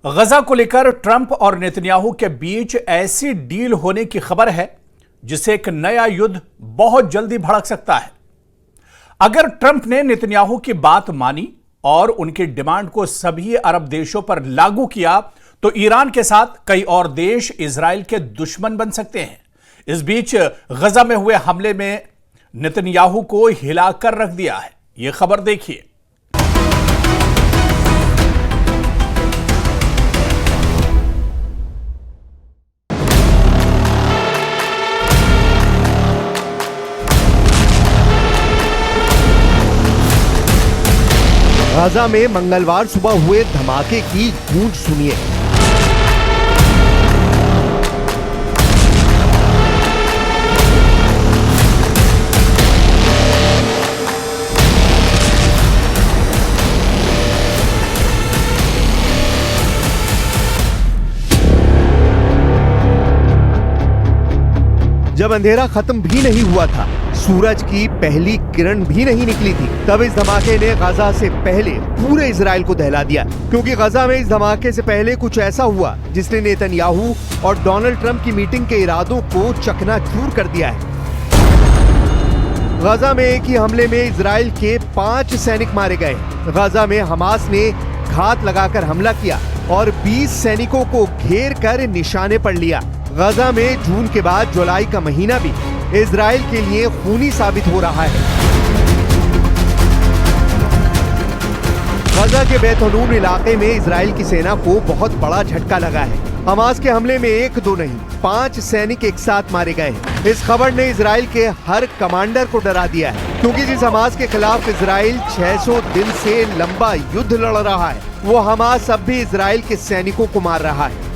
गजा को लेकर ट्रंप और नेतन्याहू के बीच ऐसी डील होने की खबर है जिससे एक नया युद्ध बहुत जल्दी भड़क सकता है। अगर ट्रंप ने नेतन्याहू की बात मानी और उनकी डिमांड को सभी अरब देशों पर लागू किया तो ईरान के साथ कई और देश इजराइल के दुश्मन बन सकते हैं। इस बीच गजा में हुए हमले में नेतन्याहू को हिलाकर रख दिया है। यह खबर देखिए। गाजा में मंगलवार सुबह हुए धमाके की गूंज सुनिए। जब अंधेरा खत्म भी नहीं हुआ था, सूरज की पहली किरण भी नहीं निकली थी, तब इस धमाके ने गजा से पहले पूरे इजराइल को दहला दिया। क्योंकि गजा में इस धमाके से पहले कुछ ऐसा हुआ जिसने नेतन्याहू और डोनाल्ड ट्रंप की मीटिंग के इरादों को चकनाचूर कर दिया है। गजा में एक ही हमले में इजराइल के 5 सैनिक मारे गए। गजा में हमास ने घात लगाकर हमला किया और 20 सैनिकों को घेर कर निशाने पर लिया। गजा में जून के बाद जुलाई का महीना भी इजराइल के लिए खूनी साबित हो रहा है। गजा के बैत हनून इलाके में इजराइल की सेना को बहुत बड़ा झटका लगा है। हमास के हमले में 1-2 नहीं 5 सैनिक एक साथ मारे गए हैं। इस खबर ने इजराइल के हर कमांडर को डरा दिया है, क्योंकि जिस हमास के खिलाफ इजराइल 600 दिन से लंबा युद्ध लड़ रहा है, वो हमास अब भी इजराइल के सैनिकों को मार रहा है।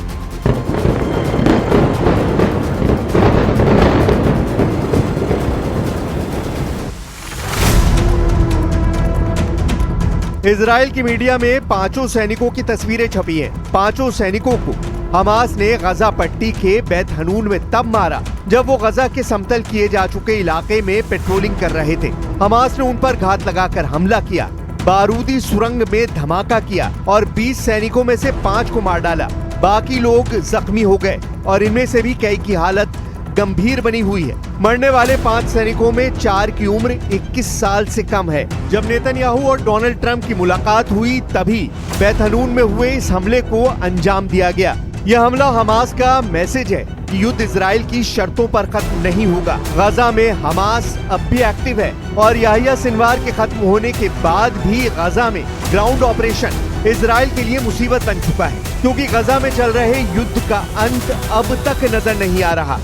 इजराइल की मीडिया में 5 सैनिकों की तस्वीरें छपी हैं। 5 सैनिकों को हमास ने गजा पट्टी के बैत हनून में तब मारा जब वो गजा के समतल किए जा चुके इलाके में पेट्रोलिंग कर रहे थे। हमास ने उन पर घात लगाकर हमला किया, बारूदी सुरंग में धमाका किया और 20 सैनिकों में से 5 को मार डाला। बाकी लोग जख्मी हो गए और इनमें से भी कई की हालत गंभीर बनी हुई है। मरने वाले 5 सैनिकों में 4 की उम्र 21 साल से कम है। जब नेतन्याहू और डोनाल्ड ट्रंप की मुलाकात हुई तभी बैत हनून में हुए इस हमले को अंजाम दिया गया। यह हमला हमास का मैसेज है कि युद्ध इजराइल की शर्तों पर खत्म नहीं होगा। गजा में हमास अब भी एक्टिव है और याहिया सिनवार के खत्म होने के बाद भी गजा में ग्राउंड ऑपरेशन इजराइल के लिए मुसीबत बन चुका है, क्योंकि गजा में चल रहे युद्ध का अंत अब तक नजर नहीं आ रहा।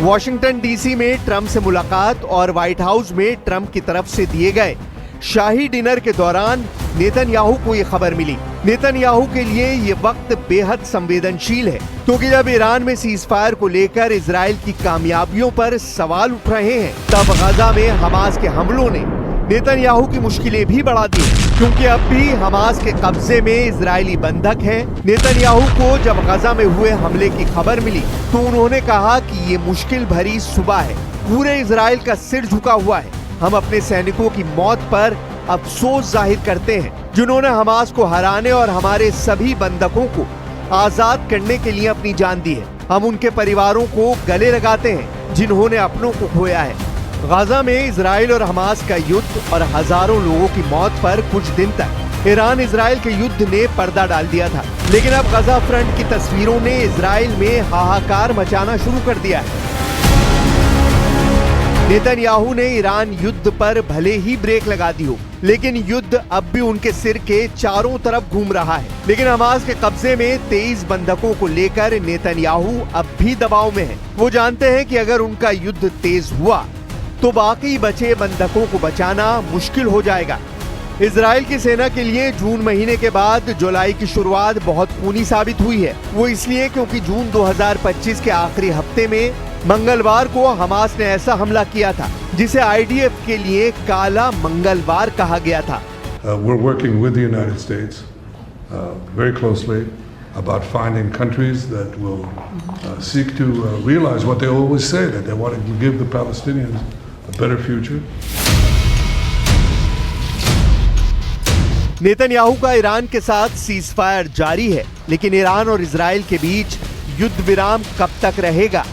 वॉशिंगटन डीसी में ट्रंप से मुलाकात और व्हाइट हाउस में ट्रंप की तरफ से दिए गए शाही डिनर के दौरान नेतन्याहू को ये खबर मिली। नेतन्याहू के लिए ये वक्त बेहद संवेदनशील है, क्योंकि जब ईरान में सीजफायर को लेकर इजराइल की कामयाबियों पर सवाल उठ रहे हैं, तब गजा में हमास के हमलों ने नेतन्याहू की मुश्किलें भी बढ़ा दी, क्योंकि अब भी हमास के कब्जे में इजरायली बंधक हैं। नेतन्याहू को जब गजा में हुए हमले की खबर मिली तो उन्होंने कहा कि ये मुश्किल भरी सुबह है, पूरे इजराइल का सिर झुका हुआ है। हम अपने सैनिकों की मौत पर अफसोस जाहिर करते हैं, जिन्होंने हमास को हराने और हमारे सभी बंधकों को आजाद करने के लिए अपनी जान दी है। हम उनके परिवारों को गले लगाते हैं जिन्होंने अपनों को खोया है। गजा में इजराइल और हमास का युद्ध और हजारों लोगों की मौत पर कुछ दिन तक ईरान इजराइल के युद्ध ने पर्दा डाल दिया था, लेकिन अब गजा फ्रंट की तस्वीरों ने इजराइल में हाहाकार मचाना शुरू कर दिया है। नेतन्याहू ने ईरान युद्ध पर भले ही ब्रेक लगा दी हो, लेकिन युद्ध अब भी उनके सिर के चारों तरफ घूम रहा है। लेकिन हमास के कब्जे में 23 बंधकों को लेकर नेतन्याहू अब भी दबाव में है। वो जानते हैं कि अगर उनका युद्ध तेज हुआ तो बाकी बचे बंधकों को बचाना मुश्किल हो जाएगा। इजराइल की सेना के लिए जून महीने के बाद जुलाई की शुरुआत बहुत खूनी साबित हुई है। वो इसलिए क्योंकि जून 2025 के आखिरी हफ्ते में मंगलवार को हमास ने ऐसा हमला किया था जिसे आईडीएफ के लिए काला मंगलवार कहा गया था। We're working with the United States very closely about finding countries that will seek to realize what they always say, that they want to give the Palestinians a better future. Netanyahu का Iran के साथ cease fire जारी है, लेकिन Iran और Israel के बीच युद्ध विराम कब तक रहेगा,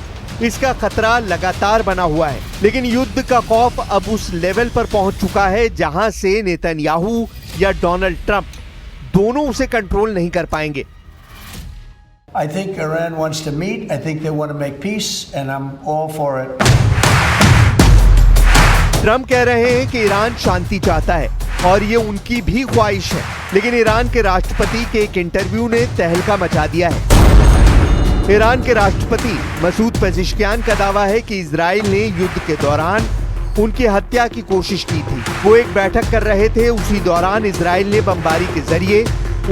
इसका खतरा लगातार बना हुआ है। लेकिन युद्ध का खौफ अब उस लेवल पर पहुंच चुका है जहां से नेतन्याहू या डोनाल्ड ट्रंप दोनों उसे कंट्रोल नहीं कर पाएंगे। I think Iran wants to meet. I think they want to make peace, and I'm all for it. Trump कह रहे हैं कि ईरान शांति चाहता है और ये उनकी भी ख्वाहिश है, लेकिन ईरान के राष्ट्रपति के एक इंटरव्यू ने तहलका मचा दिया है। ईरान के राष्ट्रपति मसूद पेज़ेश्कियान का दावा है कि इजराइल ने युद्ध के दौरान उनकी हत्या की कोशिश की थी। वो एक बैठक कर रहे थे, उसी दौरान इजराइल ने बमबारी के जरिए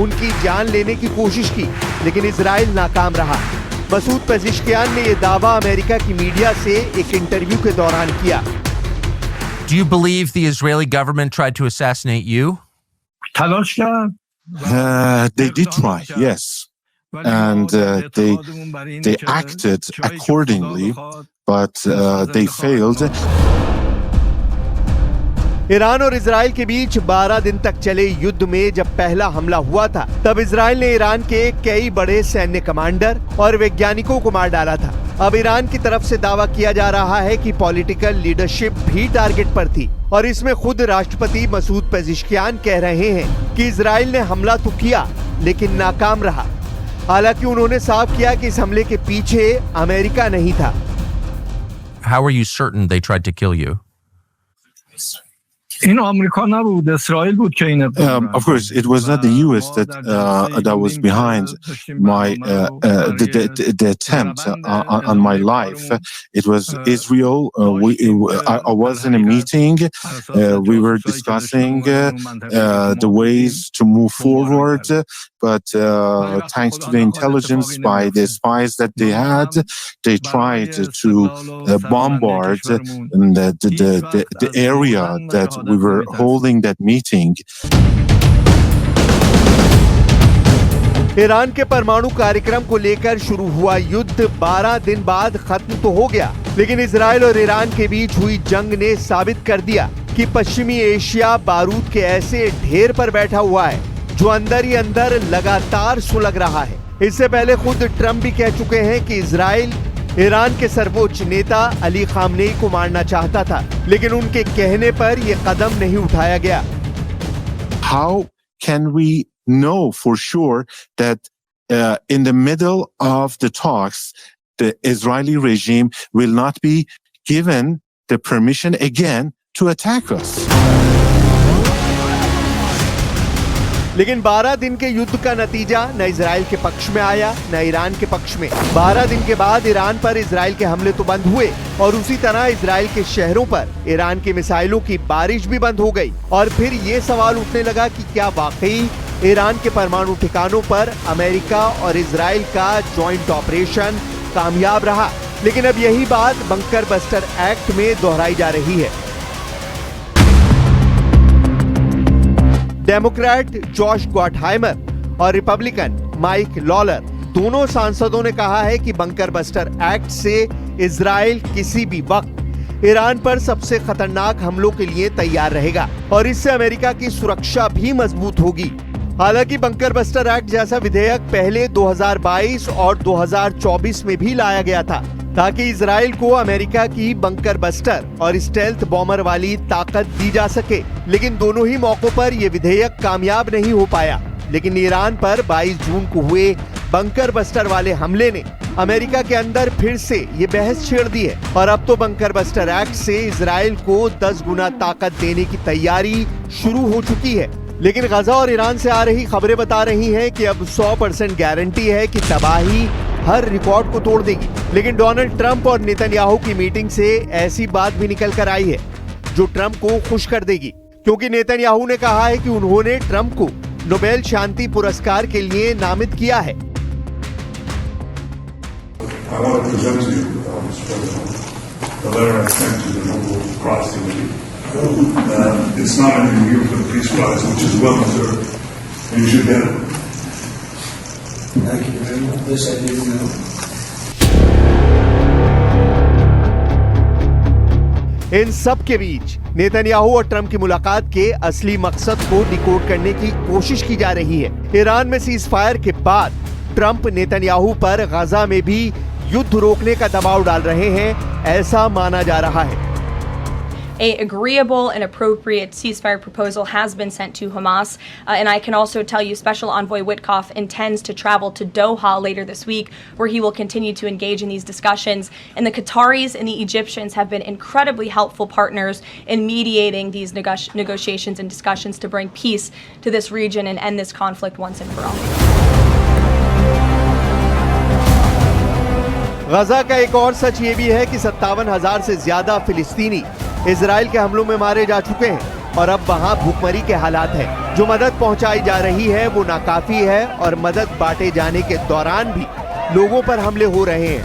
उनकी जान लेने की कोशिश की, लेकिन इजराइल नाकाम रहा। मसूद पेज़ेश्कियान ने यह दावा अमेरिका की मीडिया से एक इंटरव्यू के दौरान किया। Do you believe the Israeli government tried to assassinate you? They did try, yes. And they acted accordingly, but they failed. Iran और इजराइल के बीच 12 दिन तक चले युद्ध में जब पहला हमला हुआ था, तब इजराइल ने ईरान के कई बड़े सैन्य कमांडर और वैज्ञानिकों को मार डाला था। अब ईरान की तरफ से दावा किया जा रहा है कि पॉलिटिकल लीडरशिप भी टारगेट पर थी, और इसमें खुद राष्ट्रपति मसूद पेज़ेश्कियान कह रहे हैं कि इजराइल ने हमला तो किया लेकिन नाकाम रहा। हालांकि उन्होंने साफ किया कि इस हमले के पीछे अमेरिका नहीं था। How are you certain they tried to kill you? Of course, it was not the U.S. that was behind my the attempt on my life. It was Israel. I was in a meeting. We were discussing the ways to move forward. But thanks to the intelligence by the spies that they had, they tried to bombard the area that we were holding that meeting. Iran के परमाणु कार्यक्रम को लेकर शुरू हुआ युद्ध 12 दिन बाद खत्म तो हो गया, लेकिन इजराइल और ईरान के बीच हुई जंग ने साबित कर दिया कि पश्चिमी एशिया बारूद के ऐसे ढेर पर बैठा हुआ है जो अंदर ही अंदर लगातार सुलग रहा है। इससे पहले खुद ट्रंप भी कह चुके हैं कि इजराइल ईरान के सर्वोच्च नेता अली खामनेई को मारना चाहता था, लेकिन उनके कहने पर यह कदम नहीं उठाया गया। How can we know for sure that in the middle of the talks, the Israeli regime will not be given the permission again to attack us? लेकिन 12 दिन के युद्ध का नतीजा न इजराइल के पक्ष में आया न ईरान के पक्ष में। 12 दिन के बाद ईरान पर इजराइल के हमले तो बंद हुए, और उसी तरह इजराइल के शहरों पर ईरान की मिसाइलों की बारिश भी बंद हो गई। और फिर ये सवाल उठने लगा कि क्या वाकई ईरान के परमाणु ठिकानों पर अमेरिका और इजराइल का जॉइंट ऑपरेशन कामयाब रहा। लेकिन अब यही बात बंकर बस्टर एक्ट में दोहराई जा रही है। डेमोक्रेट जॉश गॉटहाइमर और रिपब्लिकन माइक लॉलर दोनों सांसदों ने कहा है कि बंकर बस्टर एक्ट से इजराइल किसी भी वक्त ईरान पर सबसे खतरनाक हमलों के लिए तैयार रहेगा, और इससे अमेरिका की सुरक्षा भी मजबूत होगी। हालांकि बंकर बस्टर एक्ट जैसा विधेयक पहले 2022 और 2024 में भी लाया गया था, ताकि इजराइल को अमेरिका की बंकर बस्टर और स्टेल्थ बॉम्बर वाली ताकत दी जा सके। लेकिन दोनों ही मौकों पर यह विधेयक कामयाब नहीं हो पाया। लेकिन ईरान पर 22 जून को हुए बंकर बस्टर वाले हमले ने अमेरिका के अंदर फिर से ये बहस छेड़ दी है, और अब तो बंकर बस्टर एक्ट से इजराइल को 10 गुना ताकत देने की तैयारी शुरू हो चुकी है। लेकिन गजा और ईरान से आ रही खबरें बता रही हैं कि अब 100% गारंटी है कि तबाही हर रिकॉर्ड को तोड़ देगी। लेकिन डोनाल्ड ट्रंप और नेतन्याहू की मीटिंग से ऐसी बात भी निकल कर आई है जो ट्रंप को खुश कर देगी, क्योंकि नेतन्याहू ने कहा है कि उन्होंने ट्रंप को नोबेल शांति पुरस्कार के लिए नामित किया है। I want to present to you, Mr. President, the letter I sent to the Nobel Prize Committee. It's nominating you for the Peace Prize, which is well deserved, and you should get it. Thank you very much. This I didn't know. इन सब के बीच Netanyahu और Trump की मुलाकात के असली मकसद को decode करने की कोशिश की जा रही है। ईरान में सीज फायर के बाद ट्रंप नेतन्याहू पर गाजा में भी युद्ध रोकने का दबाव डाल रहे हैं, ऐसा माना जा रहा है। A agreeable and appropriate ceasefire proposal has been sent to Hamas, and I can also tell you Special Envoy Witkoff intends to travel to Doha later this week, where he will continue to engage in these discussions. And the Qataris and the Egyptians have been incredibly helpful partners in mediating these negotiations and discussions to bring peace to this region and end this conflict once and for all. गजा का एक और सच ये भी है कि 57,000 से ज्यादा फिलिस्तीनी इजराइल के हमलों में मारे जा चुके हैं और अब वहां भूखमरी के हालात हैं। जो मदद पहुंचाई जा रही है वो नाकाफी है और मदद बांटे जाने के दौरान भी लोगों पर हमले हो रहे हैं।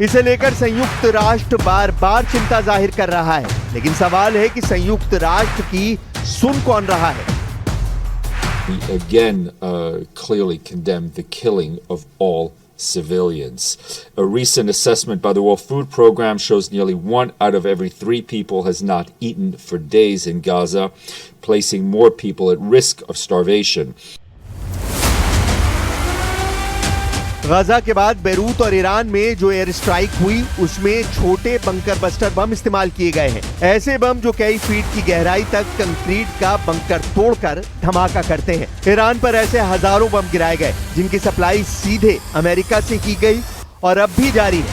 इसे लेकर संयुक्त राष्ट्र बार बार चिंता जाहिर कर रहा है, लेकिन सवाल है कि संयुक्त राष्ट्र की सुन कौन रहा है। We again clearly condemn the killing of all civilians. A recent assessment by the World Food Program shows nearly 1 out of every 3 people has not eaten for days in Gaza, placing more people at risk of starvation. Gaza के बाद Beirut और Iran में जो air strike हुई उसमें छोटे bunker buster bomb इस्तेमाल किए गए हैं। ऐसे बम जो कई फीट की गहराई तक कंक्रीट का बंकर तोड़कर धमाका करते हैं। ईरान पर ऐसे हजारों बम गिराए गए जिनकी सप्लाई सीधे अमेरिका से की गई और अब भी जारी है।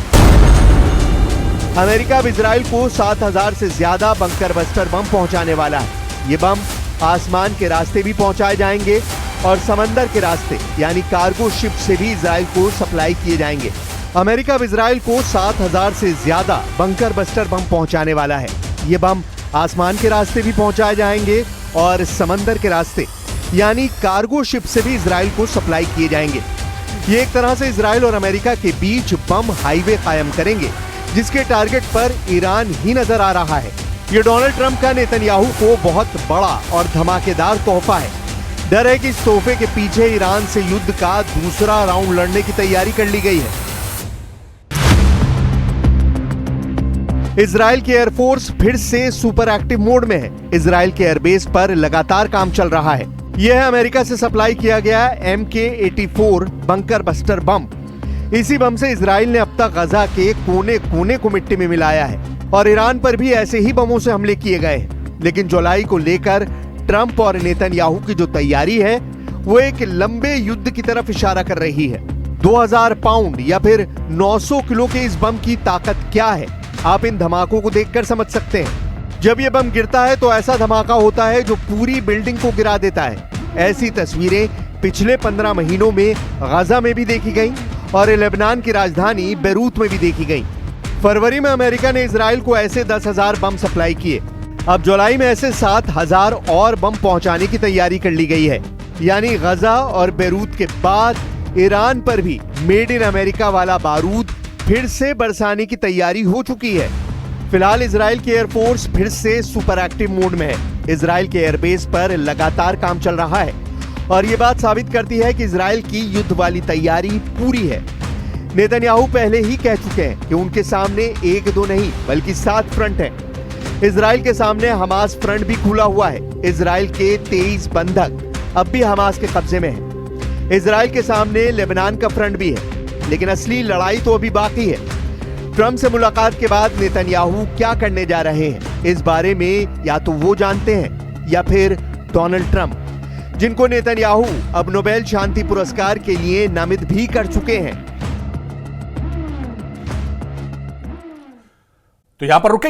अमेरिका अब इजराइल को 7,000 से ज्यादा बंकर बस्टर बम पहुंचाने वाला है। ये बम आसमान के रास्ते भी पहुंचाए जाएंगे और समंदर के रास्ते यानी कार्गो शिप से भी इजराइल को सप्लाई किए जाएंगे। अमेरिका अब इजराइल को 7,000 से ज्यादा बंकर बस्टर बम पहुंचाने वाला है। ये बम आसमान के रास्ते भी पहुंचाए जाएंगे और समंदर के रास्ते यानी कार्गो शिप से भी इजराइल को सप्लाई किए जाएंगे। ये एक तरह से इजराइल और अमेरिका के बीच बम हाईवे कायम करेंगे, जिसके टारगेट पर ईरान ही नजर आ रहा है। ये डोनाल्ड ट्रंप का नेतन्याहू को बहुत बड़ा और धमाकेदार तोहफा है। डर है कि इस तोहफे के पीछे ईरान से युद्ध का दूसरा राउंड लड़ने की तैयारी कर ली गई है। इजराइल की एयरफोर्स फिर से सुपर एक्टिव मोड में है। इजराइल के एयरबेस पर लगातार काम चल रहा है। यह है अमेरिका से सप्लाई किया गया MK-84 बंकर बस्टर बम। इसी बम से इजराइल ने अब तक गजा के कोने कोने को मिट्टी में मिलाया है और ईरान पर भी ऐसे ही बमों से हमले किए गए हैं। लेकिन जुलाई को लेकर ट्रंप और नेतन्याहू की जो तैयारी है वो एक लंबे युद्ध की तरफ इशारा कर रही है। 2000 पाउंड या फिर 900 किलो के इस बम की ताकत क्या है, आप इन धमाकों को देखकर समझ सकते हैं। जब ये बम गिरता है तो ऐसा धमाका होता है जो पूरी बिल्डिंग को गिरा देता है। ऐसी तस्वीरें पिछले 15 महीनों में गाजा में भी देखी गई और लेबनान की राजधानी बेरूत में भी देखी गई। फरवरी में अमेरिका ने इजराइल को ऐसे 10,000 बम सप्लाई किए। अब जुलाई में ऐसे 7,000 और बम पहुंचाने की तैयारी कर ली गई है। यानी गजा और बेरूत के बाद ईरान पर भी मेड इन अमेरिका वाला बारूद फिर से बरसाने की तैयारी हो चुकी है। फिलहाल इजराइल की एयरफोर्स फिर से सुपर एक्टिव मोड में है। इजराइल के एयरबेस पर लगातार काम चल रहा है और ये बात साबित करती है कि इजराइल की युद्ध वाली तैयारी पूरी है। नेतन्याहू पहले ही कह चुके हैं कि उनके सामने 1-2 नहीं बल्कि 7 फ्रंट हैं। इजराइल के सामने हमास फ्रंट भी खुला हुआ है। इजराइल के 23 बंधक अब भी हमास के कब्जे में हैं। इजराइल के सामने लेबनान का फ्रंट भी है, लेकिन असली लड़ाई तो अभी बाकी है। ट्रंप से मुलाकात के बाद नेतन्याहू क्या करने जा रहे हैं, इस बारे में या तो वो जानते हैं या फिर डोनाल्ड ट्रंप, जिनको नेतन्याहू अब नोबेल शांति पुरस्कार के लिए नामित भी कर चुके हैं। तो यहां पर रुकेंगे।